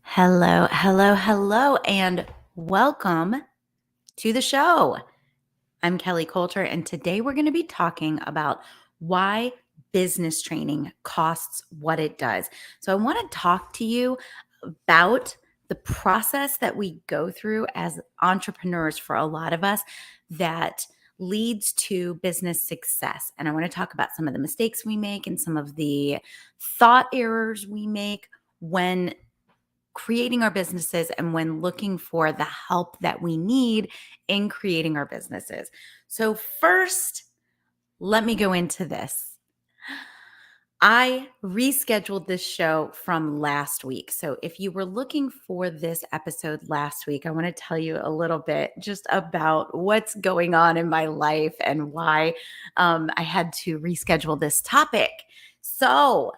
Hello, hello, hello, and welcome to the show. I'm Kelly Coulter, and today we're going to be talking about why business training costs what it does. So, I want to talk to you about the process that we go through as entrepreneurs for a lot of us that leads to business success. And I want to talk about some of the mistakes we make and some of the thought errors we make when creating our businesses and when looking for the help that we need in creating our businesses. So, first, let me go into this. I rescheduled this show from last week. So, if you were looking for this episode last week, I want to tell you a little bit just about what's going on in my life and why I had to reschedule this topic. So,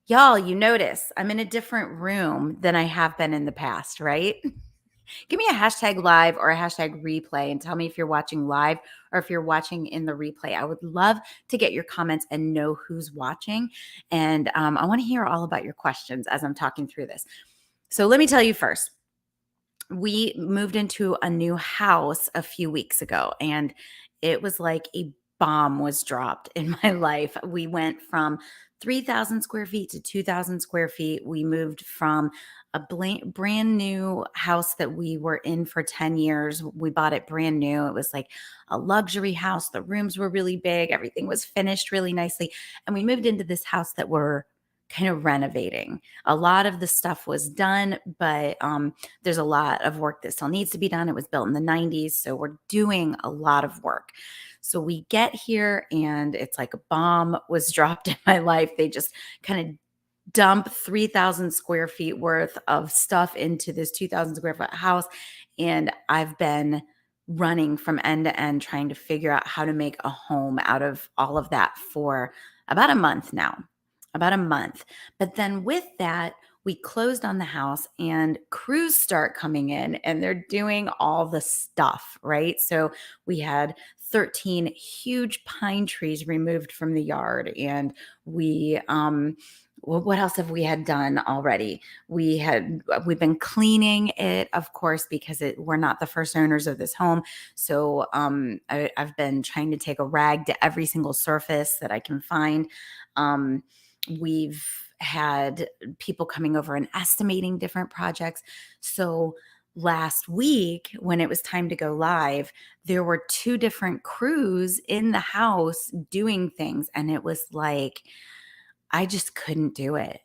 y'all, you notice I'm in a different room than I have been in the past, right? Give me a hashtag live or a hashtag replay and tell me if you're watching live or if you're watching in the replay. I would love to get your comments and know who's watching. And I want to hear all about your questions as I'm talking through this. So let me tell you first. We moved into a new house a few weeks ago, and it was like a bomb was dropped in my life. We went from 3,000 square feet to 2,000 square feet. We moved from a brand new house that we were in for 10 years. We bought it brand new. It was like a luxury house. The rooms were really big. Everything was finished really nicely. And we moved into this house that we're kind of renovating. A lot of the stuff was done, but there's a lot of work that still needs to be done. It was built in the 90s, so we're doing a lot of work. So we get here and it's like a bomb was dropped in my life. They just kind of dump 3,000 square feet worth of stuff into this 2,000 square foot house. And I've been running from end to end trying to figure out how to make a home out of all of that for about a month now. About a month. But then with that, we closed on the house and crews start coming in and they're doing all the stuff, right? So we had 13 huge pine trees removed from the yard, and we what else have we had done already? We've been cleaning it, of course, because we're not the first owners of this home. So I've been trying to take a rag to every single surface that I can find. We've had people coming over and estimating different projects. So last week, when it was time to go live, there were two different crews in the house doing things. And it was like, I just couldn't do it.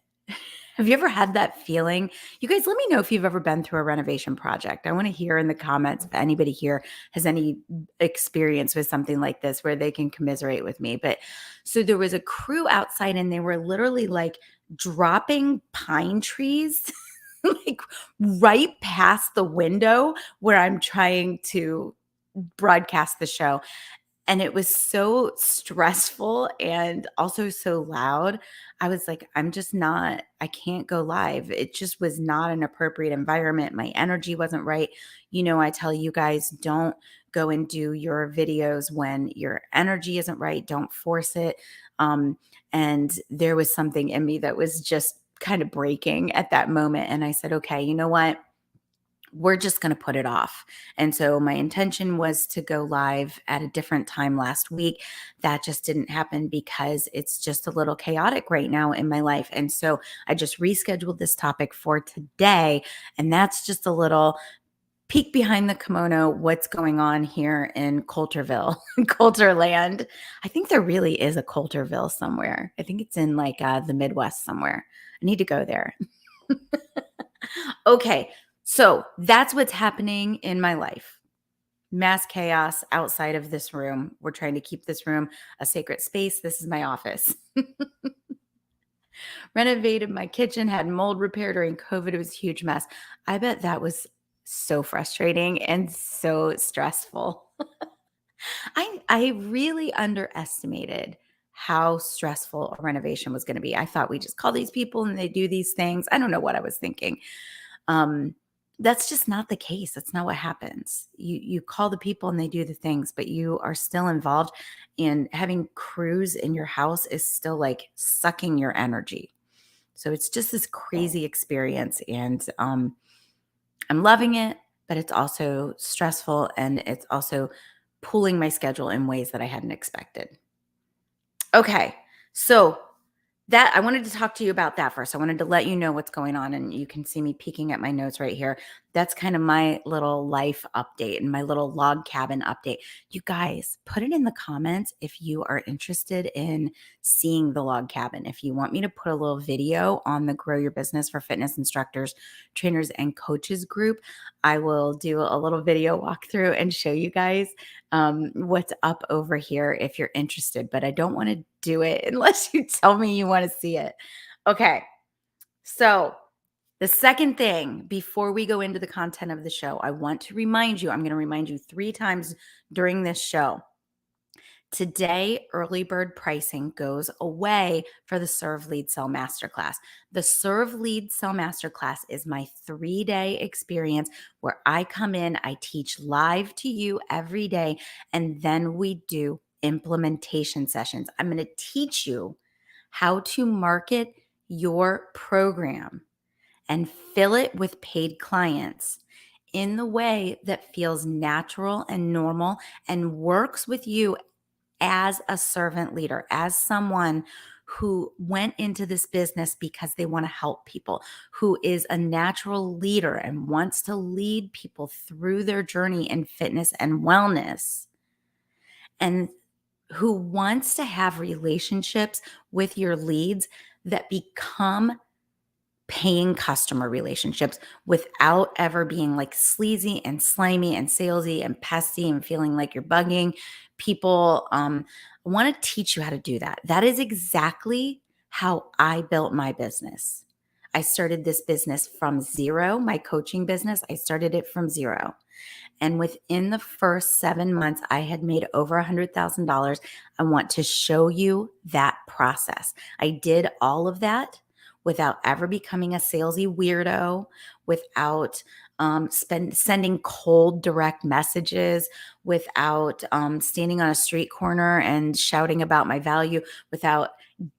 Have you ever had that feeling? You guys, let me know if you've ever been through a renovation project. I want to hear in the comments if anybody here has any experience with something like this where they can commiserate with me. But so there was a crew outside and they were literally like dropping pine trees like right past the window where I'm trying to broadcast the show. And it was so stressful and also so loud. I was like, I can't go live. It just was not an appropriate environment. My energy wasn't right. I tell you guys, don't go and do your videos when your energy isn't right. Don't force it. And there was something in me that was just kind of breaking at that moment. And I said, okay, you know what? We're just going to put it off. And so my intention was to go live at a different time last week. That just didn't happen because it's just a little chaotic right now in my life. And so I just rescheduled this topic for today. And that's just a little peek behind the kimono, what's going on here in Coulterville, Coulterland. I think there really is a Coulterville somewhere. I think it's in like the Midwest somewhere. I need to go there. Okay, so that's what's happening in my life. Mass chaos outside of this room. We're trying to keep this room a sacred space. This is my office. Renovated my kitchen, had mold repair during COVID. It was a huge mess. I bet that was so frustrating and so stressful. I really underestimated how stressful a renovation was going to be. I thought we just call these people and they do these things. I don't know what I was thinking. Um, that's just not the case. That's not what happens. You call the people and they do the things, but you are still involved. And having crews in your house is still like sucking your energy. So it's just this crazy experience, and I'm loving it, but it's also stressful, and it's also pulling my schedule in ways that I hadn't expected. Okay, so that I wanted to talk to you about that first. I wanted to let you know what's going on, and you can see me peeking at my notes right here. That's kind of my little life update and my little log cabin update. You guys, put it in the comments if you are interested in seeing the log cabin. If you want me to put a little video on the Grow Your Business for Fitness Instructors, Trainers, and Coaches group, I will do a little video walkthrough and show you guys what's up over here if you're interested, but I don't want to do it unless you tell me you want to see it. Okay. So, the second thing before we go into the content of the show, I want to remind you, I'm going to remind you 3 times during this show. Today, early bird pricing goes away for the Serve Lead Sell Masterclass. The Serve Lead Sell Masterclass is my 3-day experience where I come in, I teach live to you every day, and then we do implementation sessions. I'm going to teach you how to market your program and fill it with paid clients in the way that feels natural and normal and works with you as a servant leader, as someone who went into this business because they want to help people, who is a natural leader and wants to lead people through their journey in fitness and wellness, and who wants to have relationships with your leads that become paying customer relationships without ever being like sleazy and slimy and salesy and pesty and feeling like you're bugging people. I want to teach you how to do that. That is exactly how I built my business. I started this business from zero, my coaching business. I started it from zero. And within the first 7 months, I had made over $100,000. I want to show you that process. I did all of that without ever becoming a salesy weirdo, without sending cold direct messages, without standing on a street corner and shouting about my value, without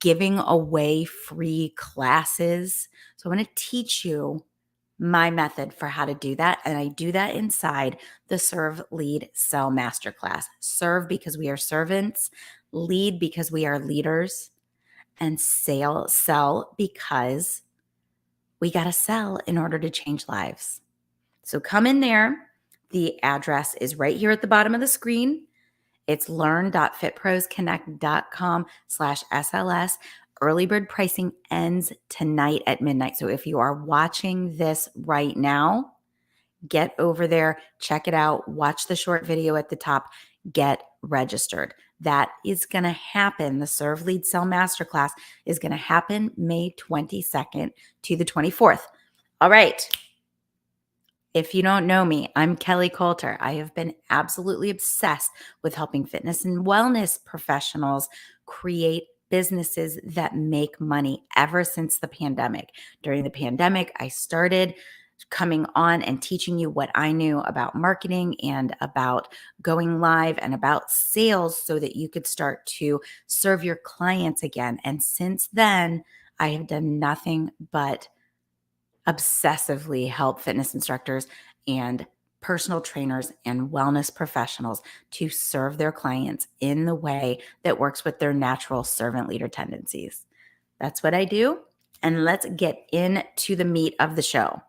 giving away free classes. So I'm going to teach you my method for how to do that. And I do that inside the Serve, Lead, Sell Masterclass. Serve because we are servants, lead because we are leaders, and sell because we got to sell in order to change lives. So come in there. The address is right here at the bottom of the screen. It's learn.fitpros.connect.com/SLS. Early bird pricing ends tonight at midnight. So if you are watching this right now, get over there, check it out, watch the short video at the top, get registered. That is going to happen. The Serve Lead Sell Masterclass is going to happen May 22nd to the 24th. All right. If you don't know me, I'm Kelly Coulter. I have been absolutely obsessed with helping fitness and wellness professionals create businesses that make money ever since the pandemic. During the pandemic, I started coming on and teaching you what I knew about marketing and about going live and about sales so that you could start to serve your clients again. And since then, I have done nothing but obsessively help fitness instructors and personal trainers and wellness professionals to serve their clients in the way that works with their natural servant leader tendencies. That's what I do. And let's get into the meat of the show.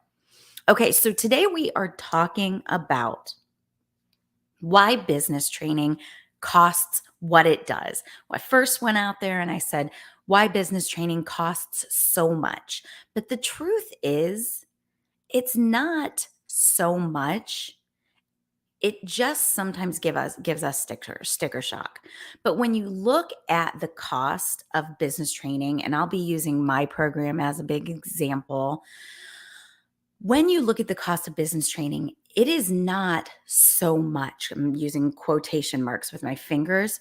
Okay, so today we are talking about why business training costs what it does. I first went out there and I said, why business training costs so much. But the truth is, it's not so much. It just sometimes gives us sticker shock. But when you look at the cost of business training, and I'll be using my program as a big example, when you look at the cost of business training, it is not so much. I'm using quotation marks with my fingers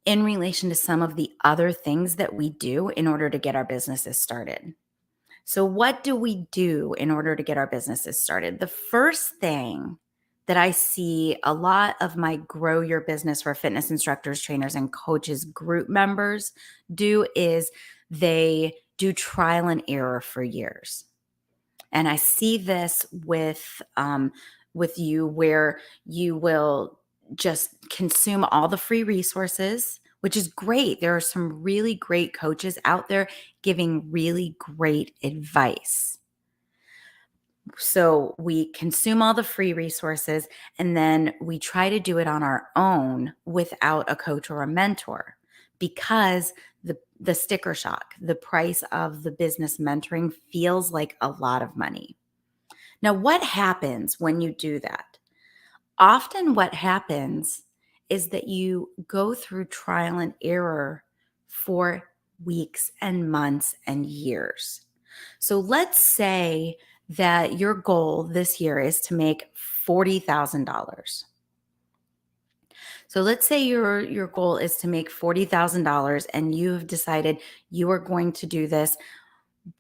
in relation to some of the other things that we do in order to get our businesses started. So, what do we do in order to get our businesses started? The first thing that I see a lot of my Grow Your Business for Fitness Instructors, Trainers, and Coaches group members do is they do trial and error for years. And I see this with you where you will just consume all the free resources, which is great. There are some really great coaches out there giving really great advice. So we consume all the free resources and then we try to do it on our own without a coach or a mentor because the sticker shock, the price of the business mentoring feels like a lot of money. Now, what happens when you do that? Often what happens is that you go through trial and error for weeks and months and years. So let's say that your goal this year is to make $40,000. So let's say your goal is to make $40,000 and you've decided you are going to do this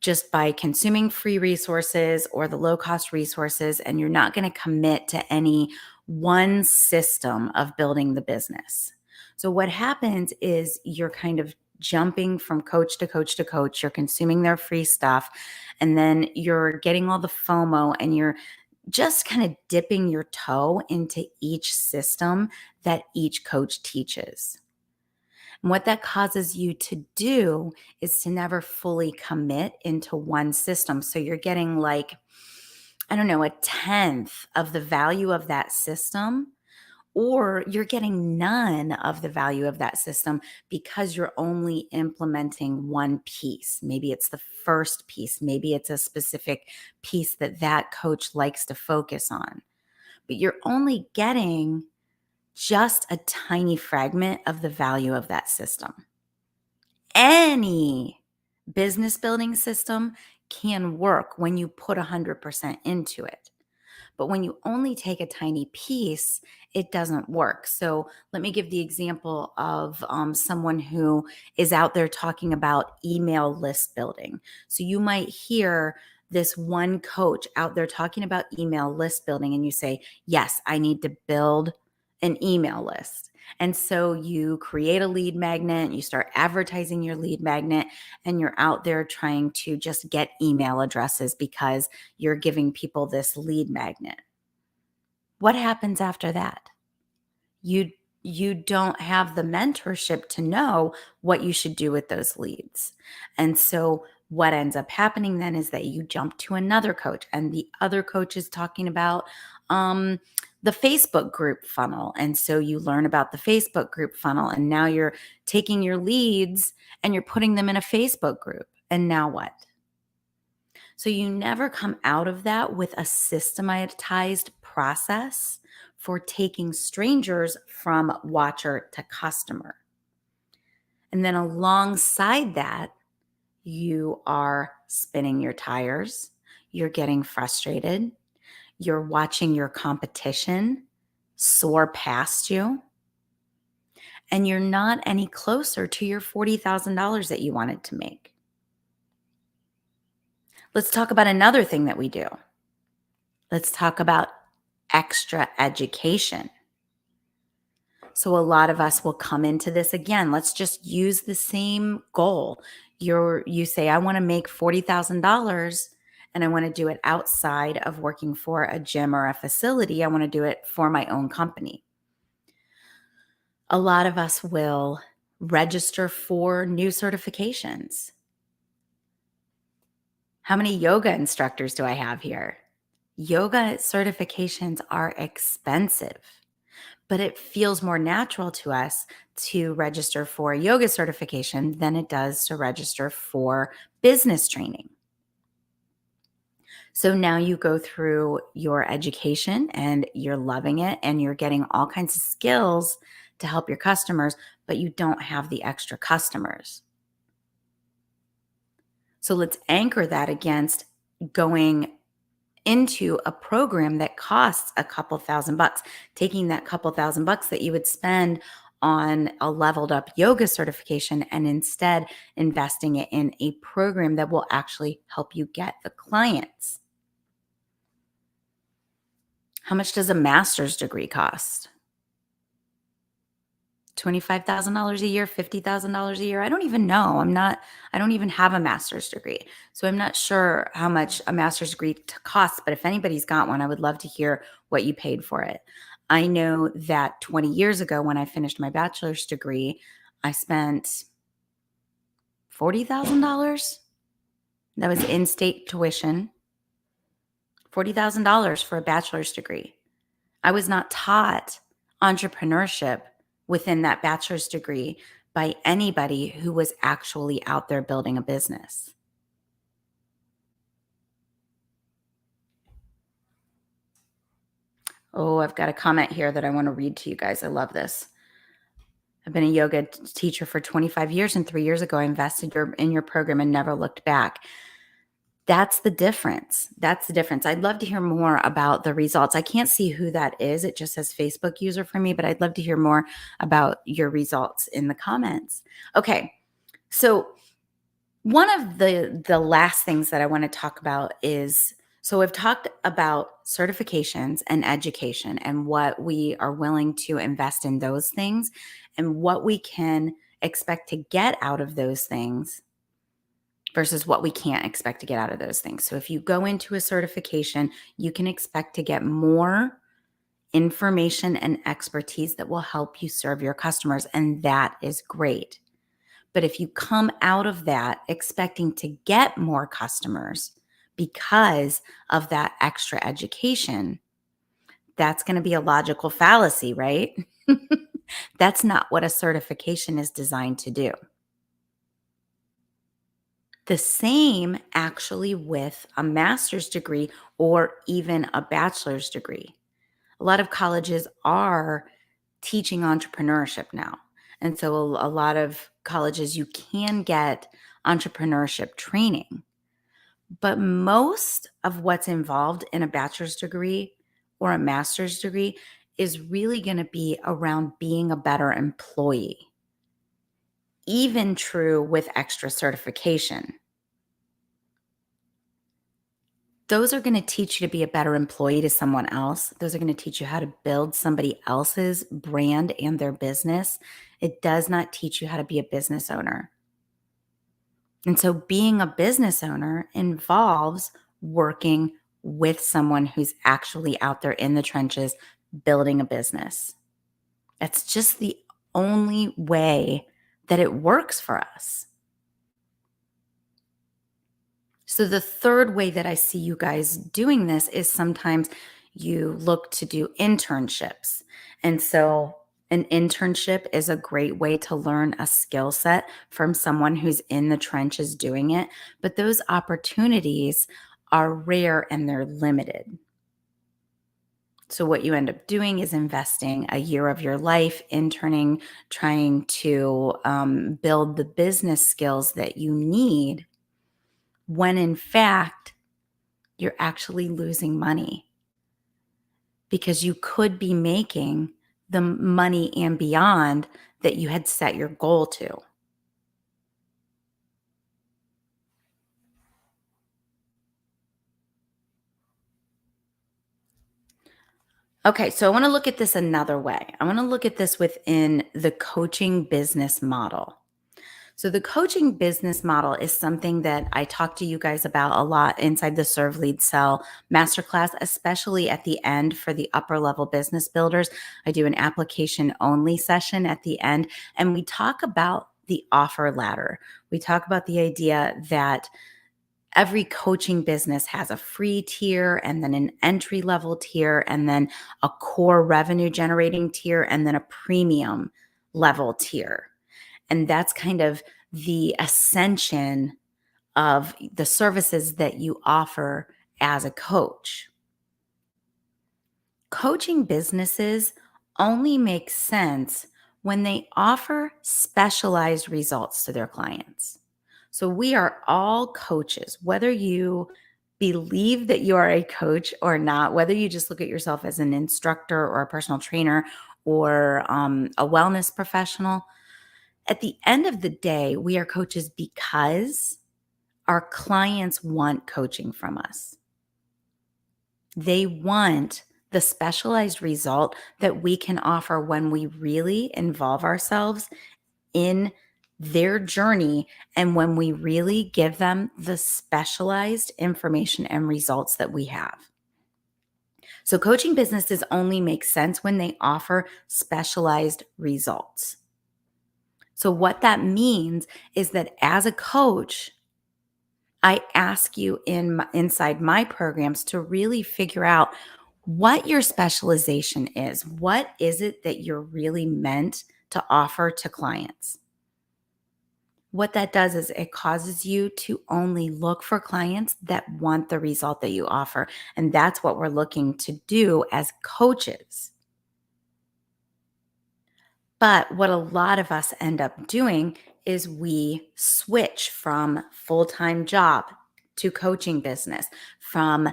just by consuming free resources or the low cost resources, and you're not going to commit to any one system of building the business. So, what happens is you're kind of jumping from coach to coach to coach, you're consuming their free stuff, and then you're getting all the FOMO and you're just kind of dipping your toe into each system that each coach teaches. And what that causes you to do is to never fully commit into one system. So you're getting like, I don't know, a tenth of the value of that system, or you're getting none of the value of that system because you're only implementing one piece. Maybe it's the first piece, maybe it's a specific piece that that coach likes to focus on, but you're only getting just a tiny fragment of the value of that system. Any business building system can work when you put 100% into it. But when you only take a tiny piece, it doesn't work. So let me give the example of someone who is out there talking about email list building. So you might hear this one coach out there talking about email list building, and you say, yes, I need to build an email list. And so you create a lead magnet, you start advertising your lead magnet, and you're out there trying to just get email addresses because you're giving people this lead magnet. What happens after that? You don't have the mentorship to know what you should do with those leads. And so what ends up happening then is that you jump to another coach, and the other coach is talking about the Facebook group funnel. And so you learn about the Facebook group funnel, and now you're taking your leads and you're putting them in a Facebook group. And now what? So you never come out of that with a systematized process for taking strangers from watcher to customer. And then alongside that, you are spinning your tires, you're getting frustrated, you're watching your competition soar past you, and you're not any closer to your $40,000 that you wanted to make. Let's talk about another thing that we do. Let's talk about extra education. So a lot of us will come into this again. Let's just use the same goal. You say, I want to make $40,000 and I want to do it outside of working for a gym or a facility. I want to do it for my own company. A lot of us will register for new certifications. How many yoga instructors do I have here? Yoga certifications are expensive, but it feels more natural to us to register for a yoga certification than it does to register for business training. So now you go through your education and you're loving it and you're getting all kinds of skills to help your customers, but you don't have the extra customers. So let's anchor that against going into a program that costs a couple $1,000, taking that couple $1,000 that you would spend on a leveled up yoga certification and instead investing it in a program that will actually help you get the clients. How much does a master's degree cost? $25,000 a year, $50,000 a year. I don't even know. I don't even have a master's degree. So I'm not sure how much a master's degree costs, but if anybody's got one, I would love to hear what you paid for it. I know that 20 years ago when I finished my bachelor's degree, I spent $40,000. That was in-state tuition. $40,000 for a bachelor's degree. I was not taught entrepreneurship within that bachelor's degree by anybody who was actually out there building a business. Oh, I've got a comment here that I want to read to you guys. I love this. I've been a yoga teacher for 25 years, and 3 years ago, I invested in your program and never looked back. That's the difference. That's the difference. I'd love to hear more about the results. I can't see who that is. It just says Facebook user for me, but I'd love to hear more about your results in the comments. Okay. So one of the last things that I want to talk about is, so I've talked about certifications and education and what we are willing to invest in those things and what we can expect to get out of those things versus what we can't expect to get out of those things. So if you go into a certification, you can expect to get more information and expertise that will help you serve your customers, and that is great. But if you come out of that expecting to get more customers because of that extra education, that's going to be a logical fallacy, right? That's not what a certification is designed to do. The same actually with a master's degree or even a bachelor's degree. A lot of colleges are teaching entrepreneurship now. And so a lot of colleges, you can get entrepreneurship training. But most of what's involved in a bachelor's degree or a master's degree is really going to be around being a better employee. Even true with extra certification. Those are going to teach you to be a better employee to someone else. Those are going to teach you how to build somebody else's brand and their business. It does not teach you how to be a business owner. And so being a business owner involves working with someone who's actually out there in the trenches building a business. That's just the only way that it works for us. So the third way that I see you guys doing this is sometimes you look to do internships. And so an internship is a great way to learn a skill set from someone who's in the trenches doing it. But those opportunities are rare and they're limited. So what you end up doing is investing a year of your life interning, trying to build the business skills that you need, when in fact, you're actually losing money because you could be making the money and beyond that you had set your goal to. Okay, so I want to look at this another way. I want to look at this within the coaching business model. So the coaching business model is something that I talk to you guys about a lot inside the Serve Lead Sell masterclass, especially at the end for the upper level business builders. I do an application only session at the end, and we talk about the offer ladder. We talk about the idea that every coaching business has a free tier and then an entry level tier and then a core revenue generating tier and then a premium level tier. And that's kind of the ascension of the services that you offer as a coach. Coaching businesses only make sense when they offer specialized results to their clients. So we are all coaches, whether you believe that you are a coach or not, whether you just look at yourself as an instructor or a personal trainer or a wellness professional. At the end of the day, we are coaches because our clients want coaching from us. They want the specialized result that we can offer when we really involve ourselves in their journey and when we really give them the specialized information and results that we have. So, coaching businesses only make sense when they offer specialized results. So, what that means is that as a coach, I ask you inside my programs to really figure out what your specialization is. What is it that you're really meant to offer to clients? What that does is it causes you to only look for clients that want the result that you offer. And that's what we're looking to do as coaches. But what a lot of us end up doing is we switch from full-time job to coaching business, from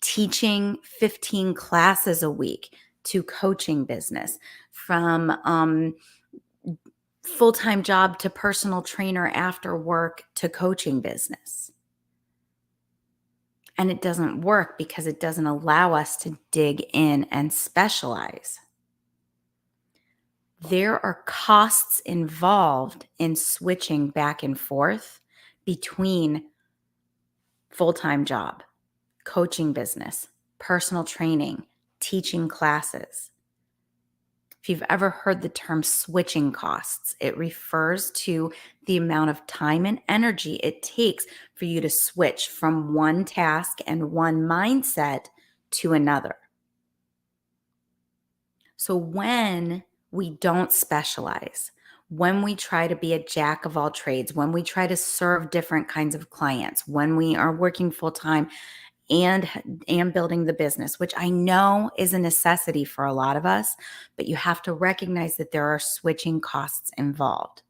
teaching 15 classes a week to coaching business, from full-time job to personal trainer after work to coaching business. And it doesn't work because it doesn't allow us to dig in and specialize. There are costs involved in switching back and forth between full-time job, coaching business, personal training, teaching classes. If you've ever heard the term switching costs, it refers to the amount of time and energy it takes for you to switch from one task and one mindset to another. So when we don't specialize, when we try to be a jack of all trades, when we try to serve different kinds of clients, when we are working full time and building the business, which I know is a necessity for a lot of us, but you have to recognize that there are switching costs involved.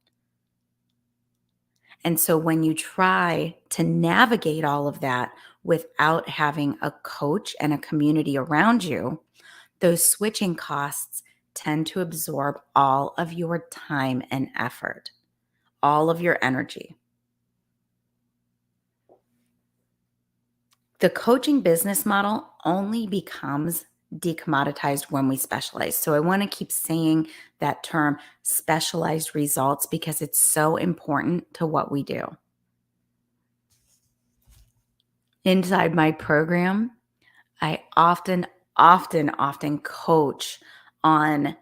And so when you try to navigate all of that without having a coach and a community around you, those switching costs tend to absorb all of your time and effort, all of your energy. The coaching business model only becomes decommoditized when we specialize. So I want to keep saying that term, specialized results, because it's so important to what we do. Inside my program, I often coach on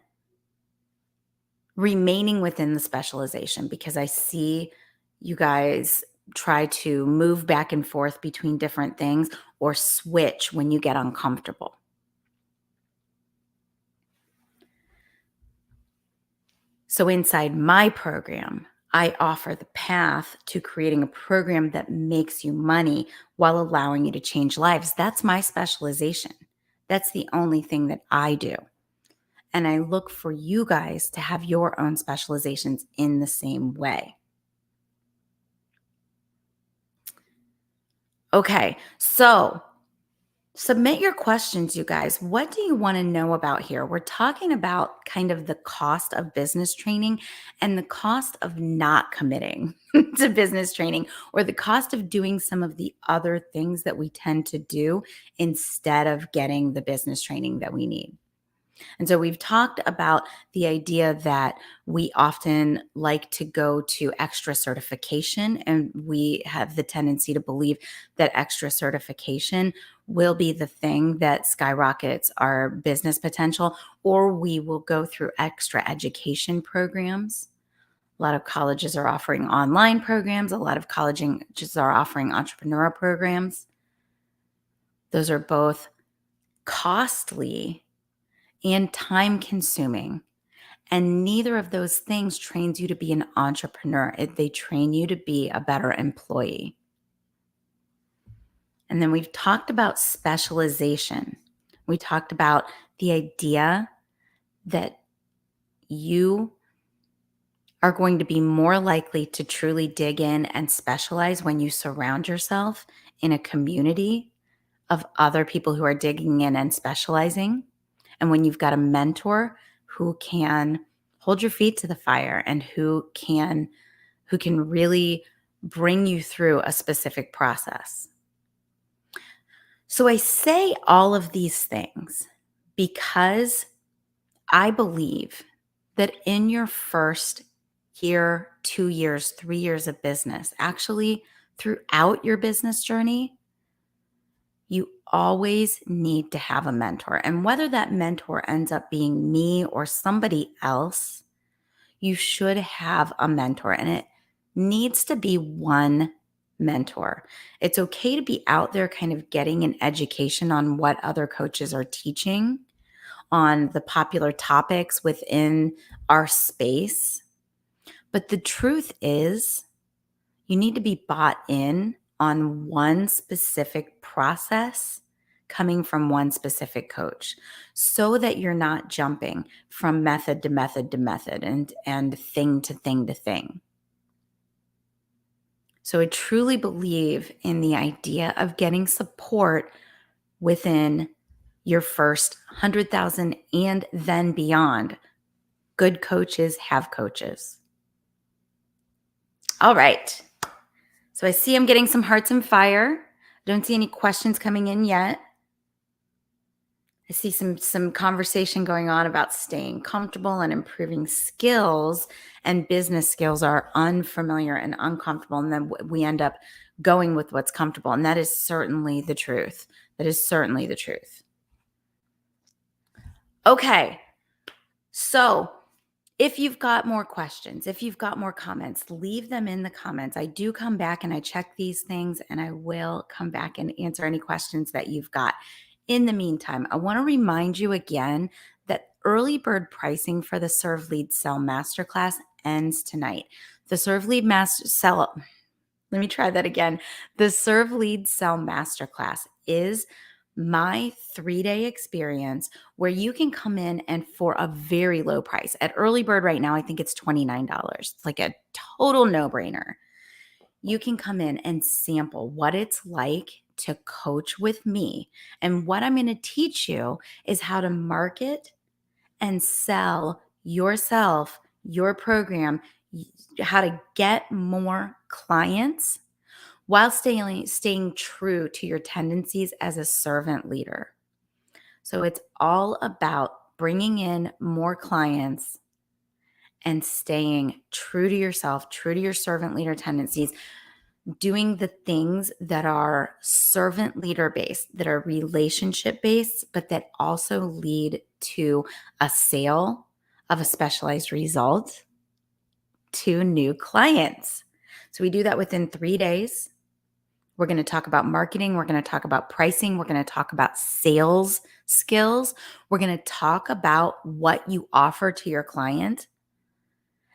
remaining within the specialization because I see you guys try to move back and forth between different things or switch when you get uncomfortable. So inside my program, I offer the path to creating a program that makes you money while allowing you to change lives. That's my specialization. That's the only thing that I do. And I look for you guys to have your own specializations in the same way. Okay, so submit your questions, you guys. What do you want to know about here? We're talking about kind of the cost of business training and the cost of not committing to business training, or the cost of doing some of the other things that we tend to do instead of getting the business training that we need. And so we've talked about the idea that we often like to go to extra certification, and we have the tendency to believe that extra certification will be the thing that skyrockets our business potential, or we will go through extra education programs. A lot of colleges are offering online programs. A lot of colleges are offering entrepreneur programs. Those are both costly and time consuming. And neither of those things trains you to be an entrepreneur. They train you to be a better employee. And then we've talked about specialization. We talked about the idea that you are going to be more likely to truly dig in and specialize when you surround yourself in a community of other people who are digging in and specializing. And when you've got a mentor who can hold your feet to the fire and who can really bring you through a specific process. So I say all of these things because I believe that in your first year, 2 years, 3 years of business, actually throughout your business journey, you always need to have a mentor. And whether that mentor ends up being me or somebody else, you should have a mentor, and it needs to be one mentor. It's okay to be out there kind of getting an education on what other coaches are teaching on the popular topics within our space. But the truth is, you need to be bought in on one specific process coming from one specific coach so that you're not jumping from method to method to method and thing to thing to thing. So I truly believe in the idea of getting support within your first 100,000 and then beyond. Good coaches have coaches. All right. So I see I'm getting some hearts and fire. Don't see any questions coming in yet. I see some conversation going on about staying comfortable and improving skills, and business skills are unfamiliar and uncomfortable. And then we end up going with what's comfortable. And that is certainly the truth. That is certainly the truth. Okay. So if you've got more questions, if you've got more comments, leave them in the comments. I do come back and I check these things, and I will come back and answer any questions that you've got. In the meantime, I want to remind you again that early bird pricing for the Serve Lead Sell Masterclass ends tonight. The Serve Lead Sell, let me try that again. The Serve Lead Sell Masterclass is my 3-day experience where you can come in and for a very low price. At early bird right now, I think it's $29. It's like a total no-brainer. You can come in and sample what it's like to coach with me. And what I'm going to teach you is how to market and sell yourself, your program, how to get more clients while staying true to your tendencies as a servant leader. So it's all about bringing in more clients and staying true to yourself, true to your servant leader tendencies, doing the things that are servant leader based, that are relationship based, but that also lead to a sale of a specialized result to new clients. So we do that within 3 days. We're going to talk about marketing. We're going to talk about pricing. We're going to talk about sales skills. We're going to talk about what you offer to your client.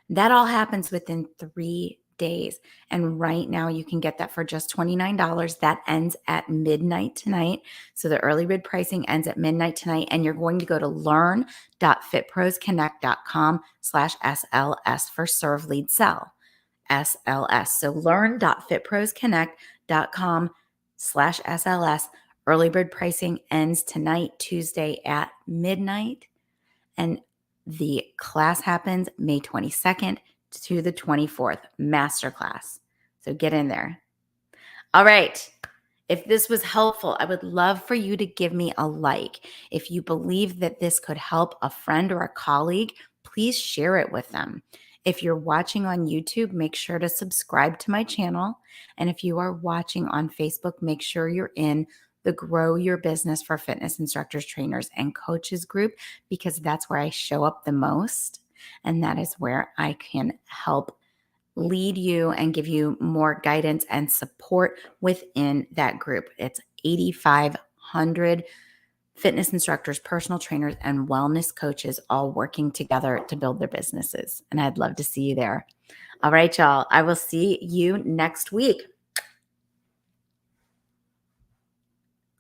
That all happens within 3 days. And right now you can get that for just $29. That ends at midnight tonight. So the early bird pricing ends at midnight tonight. And you're going to go to learn.fitprosconnect.com/SLS for Serve Lead Sell. SLS. So learn.fitprosconnect.com/SLS. Early bird pricing ends tonight, Tuesday at midnight. And the class happens May 22nd to the 24th, masterclass. So get in there. All right. If this was helpful, I would love for you to give me a like. If you believe that this could help a friend or a colleague, please share it with them. If you're watching on YouTube, make sure to subscribe to my channel. And if you are watching on Facebook, make sure you're in the Grow Your Business for Fitness Instructors, Trainers, and Coaches group, because that's where I show up the most. And that is where I can help lead you and give you more guidance and support within that group. It's 8,500 fitness instructors, personal trainers, and wellness coaches all working together to build their businesses. And I'd love to see you there. All right, y'all. I will see you next week.